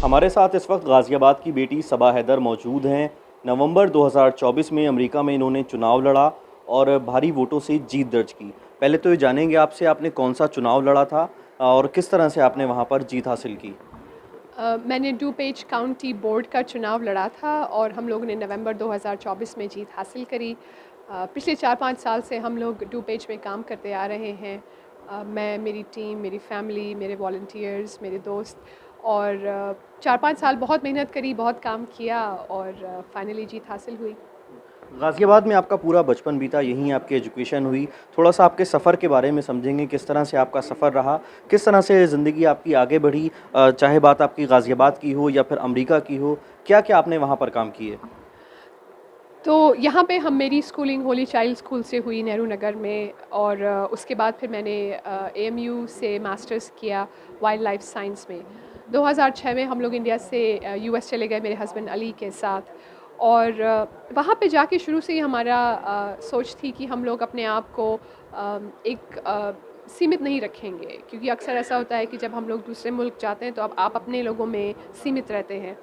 हमारे साथ इस वक्त गाज़ियाबाद की बेटी सबा हैदर मौजूद हैं। नवंबर 2024 में अमेरिका में इन्होंने चुनाव लड़ा और भारी वोटों से जीत दर्ज की। पहले तो ये जानेंगे आपसे, आपने कौन सा चुनाव लड़ा था और किस तरह से आपने वहाँ पर जीत हासिल की? मैंने डूपेज काउंटी बोर्ड का चुनाव लड़ा था और हम लोगों ने नवंबर 2024 में जीत हासिल करी। पिछले 4-5 साल से हम लोग डूपेज में काम करते आ रहे हैं। मैं, मेरी टीम, मेरी फैमिली, मेरे वॉलंटियर्स, मेरे दोस्त और 4-5 साल बहुत मेहनत करी, बहुत काम किया और फाइनली जीत हासिल हुई। गाज़ियाबाद में आपका पूरा बचपन बीता, यहीं आपकी एजुकेशन हुई। थोड़ा-सा आपके सफ़र के बारे में समझेंगे, किस तरह से आपका सफ़र रहा? किस तरह से ज़िंदगी आपकी आगे बढ़ी? चाहे बात आपकी गाज़ियाबाद की हो या फिर अमेरिका की हो, क्या-क्या आपने वहाँ पर काम किए? तो यहाँ पे मेरी स्कूलिंग होली चाइल्ड स्कूल से हुई नेहरू नगर में और उसके बाद फिर मैंने एएमयू से मास्टर्स किया वाइल्ड लाइफ साइंस में। 2006 में हम लोग इंडिया से यूएस चले गए मेरे हस्बैंड अली के साथ और वहाँ पे जाके शुरू से ही हमारा सोच थी कि हम लोग अपने आप को एक सीमित नहीं रखेंगे, क्योंकि अक्सर ऐसा होता है कि जब हम लोग दूसरे मुल्क जाते हैं तो अब आप अपने लोगों में सीमित रहते हैं।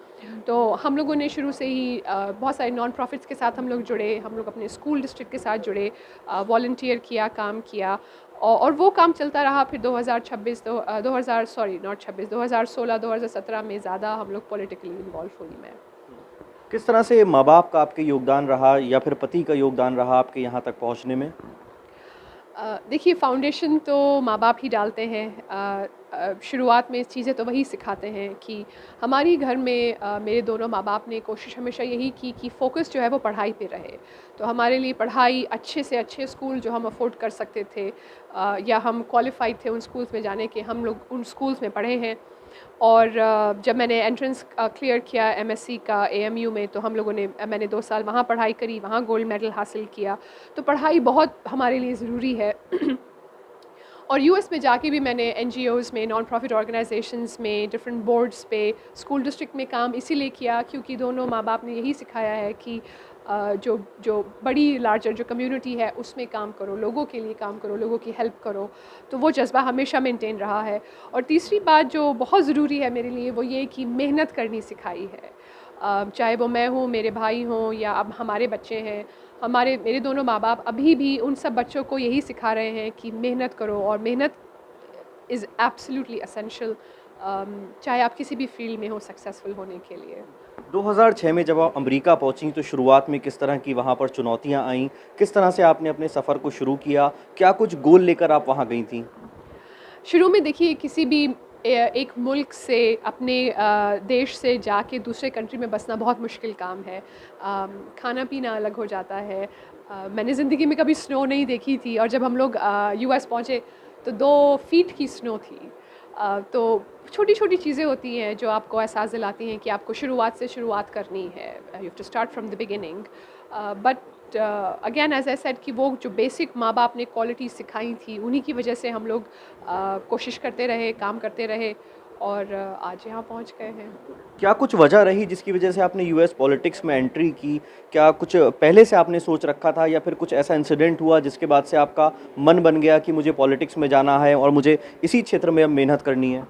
तो हम लोगों ने शुरू से ही बहुत सारे नॉन प्रॉफिट्स के साथ हम लोग जुड़े, हम लोग अपने स्कूल डिस्ट्रिक्ट के साथ जुड़े, वॉलंटियर किया, काम किया और वो काम चलता रहा। फिर 2026 दो 2000 सॉरी नॉट 26 2016 2017 में ज़्यादा हम लोग पॉलिटिकली इन्वॉल्व हुई मैं। किस तरह से माँ-बाप का आपके योगदान रहा या फिर पति का योगदान रहा आपके यहाँ तक पहुँचने में? देखिए, फाउंडेशन तो माँ बाप ही डालते हैं। शुरुआत में चीज़ें तो वही सिखाते हैं कि हमारी घर में मेरे दोनों माँ बाप ने कोशिश हमेशा यही की कि फ़ोकस जो है वो पढ़ाई पे रहे। तो हमारे लिए पढ़ाई, अच्छे से अच्छे स्कूल जो हम अफोर्ड कर सकते थे या हम क्वालिफाइड थे उन स्कूल्स में जाने के, हम लोग उन स्कूल्स में पढ़े हैं। और जब मैंने एंट्रेंस क्लियर किया एमएससी का एएमयू में, तो मैंने 2 साल वहाँ पढ़ाई करी, वहाँ गोल्ड मेडल हासिल किया। तो पढ़ाई बहुत हमारे लिए ज़रूरी है। और यूएस में जाके भी मैंने एनजीओज़ में, नॉन प्रॉफिट ऑर्गेनाइजेशंस में, डिफरेंट बोर्ड्स पे, स्कूल डिस्ट्रिक्ट में काम इसीलिए किया क्योंकि दोनों माँ बाप ने यही सिखाया है कि जो जो बड़ी लार्जर जो कम्युनिटी है उसमें काम करो, लोगों के लिए काम करो, लोगों की हेल्प करो। तो वो जज्बा हमेशा मेंटेन रहा है। और तीसरी बात जो बहुत ज़रूरी है मेरे लिए वो ये कि मेहनत करनी सिखाई है। चाहे वो मैं हूँ, मेरे भाई हों या अब हमारे बच्चे हैं, मेरे दोनों माँ बाप अभी भी उन सब बच्चों को यही सिखा रहे हैं कि मेहनत करो और मेहनत इज़ एब्सोल्युटली एसेंशियल, चाहे आप किसी भी फील्ड में हो सक्सेसफुल होने के लिए। 2006 में जब आप अमेरिका पहुंची तो शुरुआत में किस तरह की वहां पर चुनौतियां आईं? किस तरह से आपने अपने सफ़र को शुरू किया? क्या कुछ गोल लेकर आप वहां गई थीं? शुरू में देखिए, किसी भी एक मुल्क से अपने देश से जाके दूसरे कंट्री में बसना बहुत मुश्किल काम है। खाना पीना अलग हो जाता है। मैंने ज़िंदगी में कभी स्नो नहीं देखी थी और जब हम लोग यूएस पहुँचे तो 2 फीट की स्नो थी। तो छोटी-छोटी चीज़ें होती हैं जो आपको एहसास दिलाती हैं कि आपको शुरुआत करनी है। You have to start from the beginning. But again as I said कि वो जो बेसिक माँ बाप ने क्वालिटी सिखाई थी उन्हीं की वजह से हम लोग कोशिश करते रहे, काम करते रहे और आज यहाँ पहुँच गए हैं। क्या कुछ वजह रही जिसकी वजह से आपने यूएस पॉलिटिक्स में एंट्री की? क्या कुछ पहले से आपने सोच रखा था या फिर कुछ ऐसा इंसिडेंट हुआ जिसके बाद से आपका मन बन गया कि मुझे पॉलिटिक्स में जाना है और मुझे इसी क्षेत्र में अब मेहनत करनी है?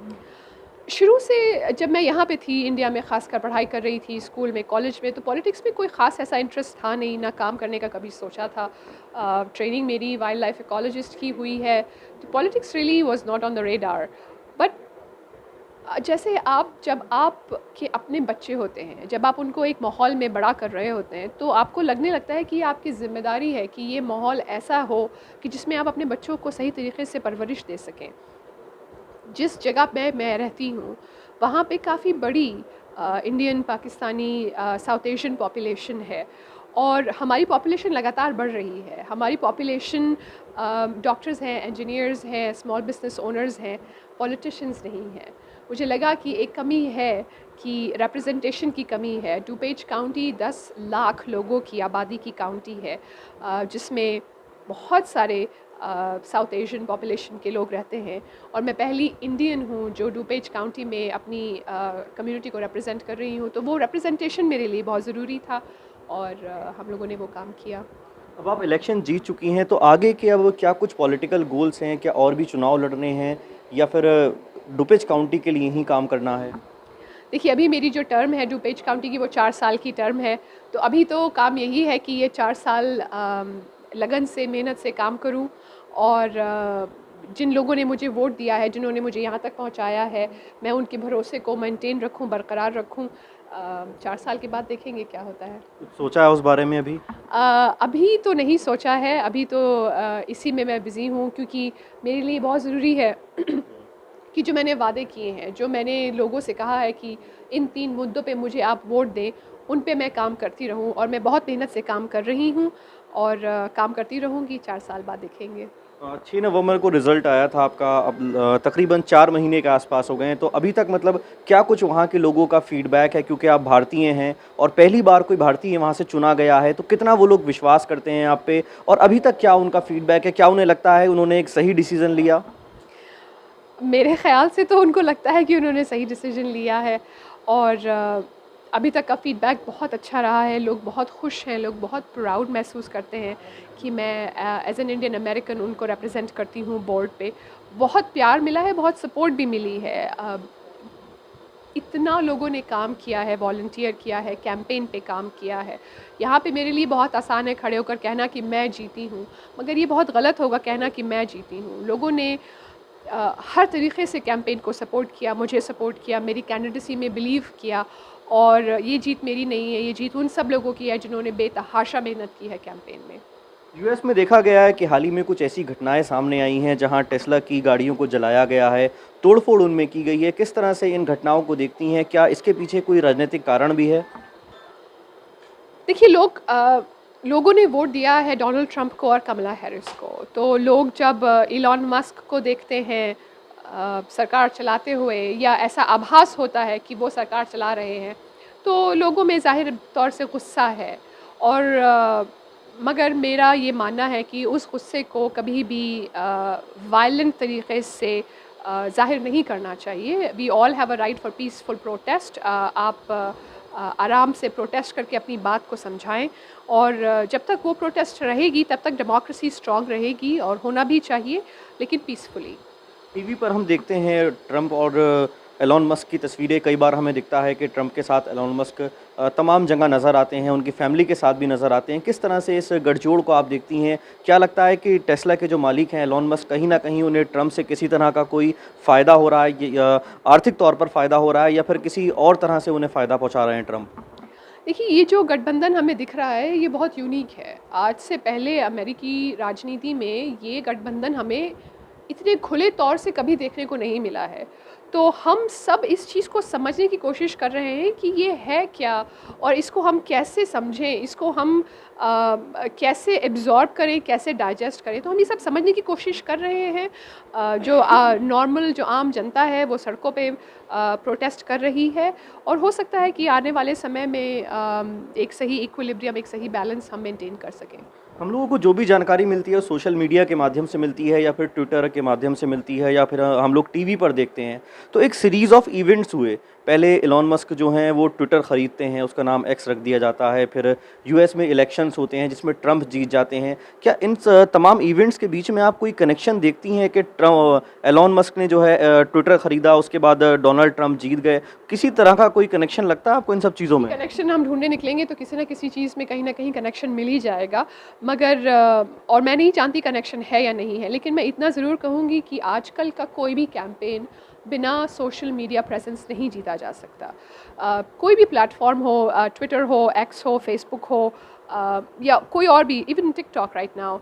शुरू से जब मैं यहाँ पे थी इंडिया में, ख़ासकर पढ़ाई कर रही थी स्कूल में, कॉलेज में, तो पॉलिटिक्स में कोई ख़ास ऐसा इंटरेस्ट था नहीं, ना काम करने का कभी सोचा था। ट्रेनिंग मेरी वाइल्ड लाइफ इकोलॉजिस्ट की हुई है, तो politics really was not on the radar. But जैसे जब आप के अपने बच्चे होते हैं, जब आप उनको एक माहौल में बड़ा कर रहे होते हैं, तो आपको लगने लगता है कि ये आपकी ज़िम्मेदारी है कि ये माहौल ऐसा हो कि जिसमें आप अपने बच्चों को सही तरीके से परवरिश दे सकें। जिस जगह पे मैं रहती हूँ वहाँ पे काफ़ी बड़ी Indian, Pakistani, south Asian population है और हमारी पॉपुलेशन लगातार बढ़ रही है। हमारी पॉपुलेशन डॉक्टर्स हैं, इंजीनियर्स हैं, स्मॉल बिजनेस ओनर्स हैं, पॉलिटिशियंस नहीं हैं। मुझे लगा कि एक कमी है, कि रिप्रेजेंटेशन की कमी है। डुपेज काउंटी 10 लाख लोगों की आबादी की काउंटी है, जिसमें बहुत सारे साउथ एशियन पॉपुलेशन के लोग रहते हैं और मैं पहली इंडियन हूँ जो डुपेज काउंटी में अपनी कम्युनिटी को रिप्रेजेंट कर रही हूँ। तो वो रिप्रेजेंटेशन मेरे लिए बहुत ज़रूरी था और हम लोगों ने वो काम किया। अब आप इलेक्शन जीत चुकी हैं तो आगे के अब क्या कुछ पॉलिटिकल गोल्स हैं? क्या और भी चुनाव लड़ने हैं या फिर डुपेज काउंटी के लिए ही काम करना है? देखिए अभी मेरी जो टर्म है डुपेज काउंटी की वो 4 साल की टर्म है, तो अभी तो काम यही है कि ये 4 साल लगन से मेहनत से काम करूं और जिन लोगों ने मुझे वोट दिया है, जिन्होंने मुझे यहाँ तक पहुँचाया है, मैं उनके भरोसे को मेंटेन रखूं, बरकरार रखूं। 4 साल के बाद देखेंगे क्या होता है। कुछ सोचा है उस बारे में अभी? अभी तो नहीं सोचा है, अभी तो इसी में मैं बिज़ी हूँ क्योंकि मेरे लिए बहुत ज़रूरी है कि जो मैंने वादे किए हैं, जो मैंने लोगों से कहा है कि इन 3 मुद्दों पे मुझे आप वोट दें, उन पे मैं काम करती रहूं और मैं बहुत मेहनत से काम कर रही हूं और काम करती रहूंगी। 4 साल बाद देखेंगे। 6 नवंबर को रिजल्ट आया था आपका, अब तकरीबन 4 महीने के आसपास हो गए हैं, तो अभी तक मतलब क्या कुछ वहाँ के लोगों का फीडबैक है, क्योंकि आप भारतीय हैं और पहली बार कोई भारतीय वहाँ से चुना गया है, तो कितना वो लोग विश्वास करते हैं आप पे, और अभी तक क्या उनका फीडबैक है, क्या उन्हें लगता है उन्होंने एक सही डिसीजन लिया? मेरे ख़्याल से तो उनको लगता है कि उन्होंने सही डिसीजन लिया है और अभी तक का फ़ीडबैक बहुत अच्छा रहा है। लोग बहुत खुश हैं, लोग बहुत प्राउड महसूस करते हैं कि मैं एज़ एन इंडियन अमेरिकन उनको रिप्रेजेंट करती हूँ बोर्ड पे। बहुत प्यार मिला है, बहुत सपोर्ट भी मिली है। इतना लोगों ने काम किया है, वॉलंटियर किया है, कैंपेन पे काम किया है। यहाँ पे मेरे लिए बहुत आसान है खड़े होकर कहना कि मैं जीती हूँ, मगर ये बहुत गलत होगा कहना कि मैं जीती हूँ। लोगों ने हर तरीक़े से कैंपेन को सपोर्ट किया, मुझे सपोर्ट किया, मेरी कैंडिडेसी में बिलीव किया और ये जीत मेरी नहीं है, ये जीत उन सब लोगों की है जिन्होंने बेतहाशा मेहनत की है कैंपेन में। यूएस में देखा गया है कि हाल ही में कुछ ऐसी घटनाएं सामने आई हैं जहां टेस्ला की गाड़ियों को जलाया गया है, तोड़फोड़ उनमें की गई है। किस तरह से इन घटनाओं को देखती हैं? क्या इसके पीछे कोई राजनीतिक कारण भी है? देखिए लोगों ने वोट दिया है डोनाल्ड ट्रंप को और कमला हैरिस को, तो लोग जब इलॉन मस्क को देखते हैं सरकार चलाते हुए या ऐसा आभास होता है कि वो सरकार चला रहे हैं, तो लोगों में ज़ाहिर तौर से गुस्सा है और मगर मेरा ये मानना है कि उस गुस्से को कभी भी वायलेंट तरीक़े से ज़ाहिर नहीं करना चाहिए। We all have a right for peaceful protest. आप आराम से प्रोटेस्ट करके अपनी बात को समझाएं और जब तक वो प्रोटेस्ट रहेगी तब तक डेमोक्रेसी स्ट्रॉन्ग रहेगी और होना भी चाहिए, लेकिन पीसफुली। टीवी पर हम देखते हैं ट्रंप और एलॉन मस्क की तस्वीरें, कई बार हमें दिखता है कि ट्रंप के साथ एलॉन मस्क तमाम जगह नज़र आते हैं, उनकी फैमिली के साथ भी नज़र आते हैं। किस तरह से इस गठजोड़ को आप देखती हैं? क्या लगता है कि टेस्ला के जो मालिक हैं एलॉन मस्क, कहीं ना कहीं उन्हें ट्रंप से किसी तरह का कोई फ़ायदा हो रहा है, या आर्थिक तौर पर फ़ायदा हो रहा है, या फिर किसी और तरह से उन्हें फ़ायदा पहुँचा रहे हैं ट्रंप? देखिए ये जो गठबंधन हमें दिख रहा है ये बहुत यूनिक है। आज से पहले अमेरिकी राजनीति में ये गठबंधन हमें इतने खुले तौर से कभी देखने को नहीं मिला है। तो हम सब इस चीज़ को समझने की कोशिश कर रहे हैं कि ये है क्या और इसको हम कैसे समझें, इसको हम कैसे एब्ज़ॉर्ब करें, कैसे डाइजेस्ट करें। तो हम ये सब समझने की कोशिश कर रहे हैं। जो नॉर्मल जो आम जनता है वो सड़कों पे प्रोटेस्ट कर रही है और हो सकता है कि आने वाले समय में एक सही इक्विलिब्रियम, एक सही बैलेंस हम मेंटेन कर सकें। हम लोगों को जो भी जानकारी मिलती है सोशल मीडिया के माध्यम से मिलती है, या फिर ट्विटर के माध्यम से मिलती है, या फिर हम लोग टीवी पर देखते हैं, तो एक सीरीज़ ऑफ इवेंट्स हुए। पहले एलॉन मस्क जो हैं वो ट्विटर ख़रीदते हैं, उसका नाम एक्स रख दिया जाता है, फिर यूएस में इलेक्शंस होते हैं जिसमें ट्रंप जीत जाते हैं। क्या इन तमाम इवेंट्स के बीच में आप कोई कनेक्शन देखती हैं कि एलॉन मस्क ने जो है ट्विटर ख़रीदा, उसके बाद डोनाल्ड ट्रंप जीत गए? किसी तरह का कोई कनेक्शन लगता है आपको इन सब चीज़ों में? कनेक्शन हम ढूंढने निकलेंगे तो किसी न किसी चीज़ में कहीं ना कहीं कनेक्शन मिल ही जाएगा, मगर और मैं नहीं जानती कनेक्शन है या नहीं है, लेकिन मैं इतना ज़रूर कहूँगी कि आजकल का कोई भी कैंपेन बिना सोशल मीडिया प्रेजेंस नहीं जीता जा सकता। कोई भी प्लेटफॉर्म हो, ट्विटर हो, एक्स हो, फेसबुक हो, या कोई और भी, इवन टिकटॉक राइट नाउ,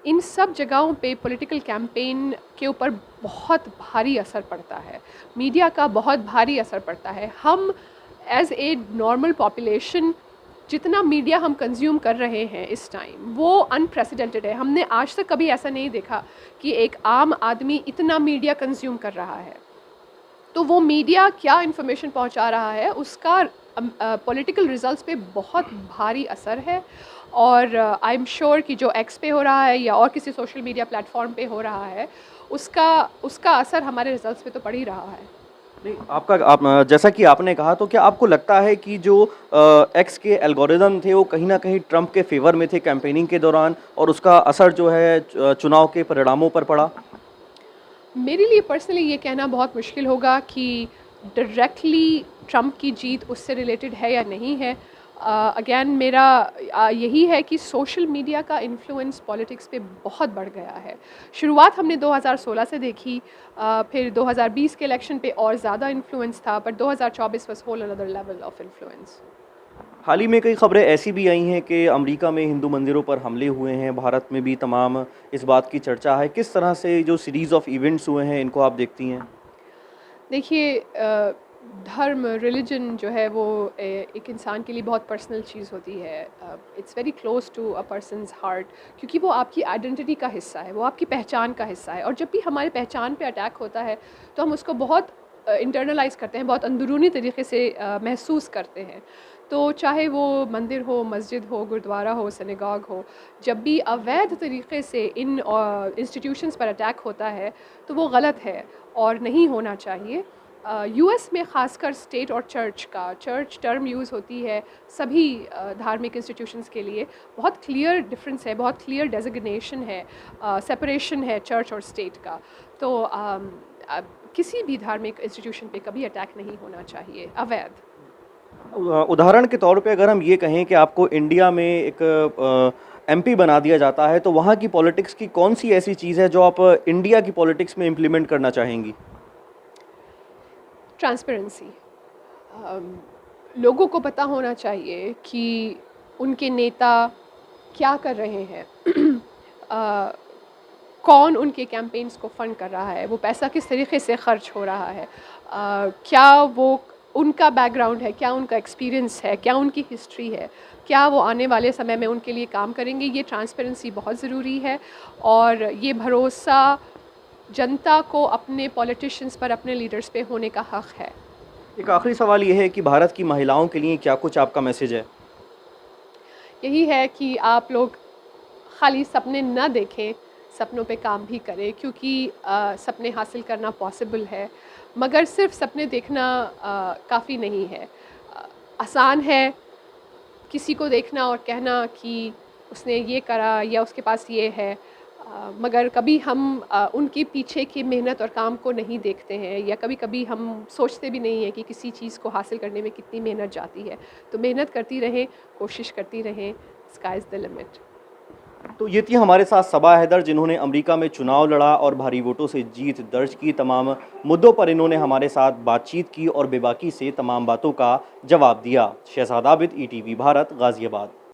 इन सब जगहों पे पॉलिटिकल कैंपेन के ऊपर बहुत भारी असर पड़ता है, मीडिया का बहुत भारी असर पड़ता है। हम एज ए नॉर्मल पॉपुलेशन जितना मीडिया हम कंज्यूम कर रहे हैं इस टाइम वो अनप्रेसिडेंटेड है। हमने आज तक कभी ऐसा नहीं देखा कि एक आम आदमी इतना मीडिया कंज्यूम कर रहा है। तो वो मीडिया क्या इन्फॉर्मेशन पहुंचा रहा है उसका पॉलिटिकल रिजल्ट्स पे बहुत भारी असर है और आई एम श्योर कि जो एक्स पे हो रहा है या और किसी सोशल मीडिया प्लेटफॉर्म पे हो रहा है उसका असर हमारे रिजल्ट्स पे तो पड़ ही रहा है। नहीं, आप जैसा कि आपने कहा, तो क्या आपको लगता है कि जो एक्स के एल्गोरिदम थे वो कहीं ना कहीं ट्रंप के फेवर में थे कैंपेनिंग के दौरान, और उसका असर जो है चुनाव के परिणामों पर पड़ा? मेरे लिए पर्सनली ये कहना बहुत मुश्किल होगा कि डायरेक्टली ट्रंप की जीत उससे रिलेटेड है या नहीं है। अगेन मेरा यही है कि सोशल मीडिया का इन्फ्लुएंस पॉलिटिक्स पे बहुत बढ़ गया है। शुरुआत हमने 2016 से देखी, फिर 2020 के इलेक्शन पे और ज़्यादा इन्फ्लुएंस था, but 2024 was whole another level of influence. हाल ही में कई खबरें ऐसी भी आई हैं कि अमेरिका में हिंदू मंदिरों पर हमले हुए हैं, भारत में भी तमाम इस बात की चर्चा है। किस तरह से जो सीरीज़ ऑफ इवेंट्स हुए हैं इनको आप देखती हैं? देखिए, धर्म रिलीजन जो है वो एक इंसान के लिए बहुत पर्सनल चीज़ होती है। It's very close to a person's heart, क्योंकि वो आपकी आइडेंटिटी का हिस्सा है, वो आपकी पहचान का हिस्सा है। और जब भी हमारी पहचान पे अटैक होता है तो हम उसको बहुत इंटरनलाइज करते हैं, बहुत अंदरूनी तरीके से महसूस करते हैं। तो चाहे वो मंदिर हो, मस्जिद हो, गुरुद्वारा हो, सिनेगॉग हो, जब भी अवैध तरीके से इन इंस्टीट्यूशंस पर अटैक होता है तो वो गलत है और नहीं होना चाहिए। यूएस में ख़ासकर स्टेट और चर्च टर्म यूज़ होती है सभी धार्मिक इंस्टीट्यूशंस के लिए। बहुत क्लियर डिफरेंस है, बहुत क्लियर डेजिग्नेशन है, सेपरेशन है चर्च और स्टेट का। तो किसी भी धार्मिक इंस्टीट्यूशन पे कभी अटैक नहीं होना चाहिए अवैध। उदाहरण के तौर पे अगर हम ये कहें कि आपको इंडिया में एक एमपी बना दिया जाता है, तो वहाँ की पॉलिटिक्स की कौन सी ऐसी चीज़ है जो आप इंडिया की पॉलिटिक्स में इम्प्लीमेंट करना चाहेंगी? ट्रांसपेरेंसी। लोगों को पता होना चाहिए कि उनके नेता क्या कर रहे हैं, अ, कौन उनके कैंपेन्स को फंड कर रहा है, वो पैसा किस तरीके से खर्च हो रहा है, क्या वो उनका बैकग्राउंड है, क्या उनका एक्सपीरियंस है, क्या उनकी हिस्ट्री है, क्या वो आने वाले समय में उनके लिए काम करेंगे। ये ट्रांसपेरेंसी बहुत ज़रूरी है और ये भरोसा जनता को अपने पॉलिटिशियंस पर, अपने लीडर्स पे होने का हक़ है। एक आखिरी सवाल ये है कि भारत की महिलाओं के लिए क्या कुछ आपका मैसेज है? यही है कि आप लोग खाली सपने न देखें, सपनों पे काम भी करें, क्योंकि सपने हासिल करना पॉसिबल है, मगर सिर्फ सपने देखना काफ़ी नहीं है। आसान है किसी को देखना और कहना कि उसने ये करा या उसके पास ये है, मगर कभी हम उनके पीछे की मेहनत और काम को नहीं देखते हैं, या कभी कभी हम सोचते भी नहीं हैं कि किसी चीज़ को हासिल करने में कितनी मेहनत जाती है। तो मेहनत करती रहें, कोशिश करती रहें, स्काई इज़ द लिमिट। तो ये थी हमारे साथ सबा हैदर, जिन्होंने अमेरिका में चुनाव लड़ा और भारी वोटों से जीत दर्ज की। तमाम मुद्दों पर इन्होंने हमारे साथ बातचीत की और बेबाकी से तमाम बातों का जवाब दिया। शहजाद आबिद, ETV भारत, गाज़ियाबाद।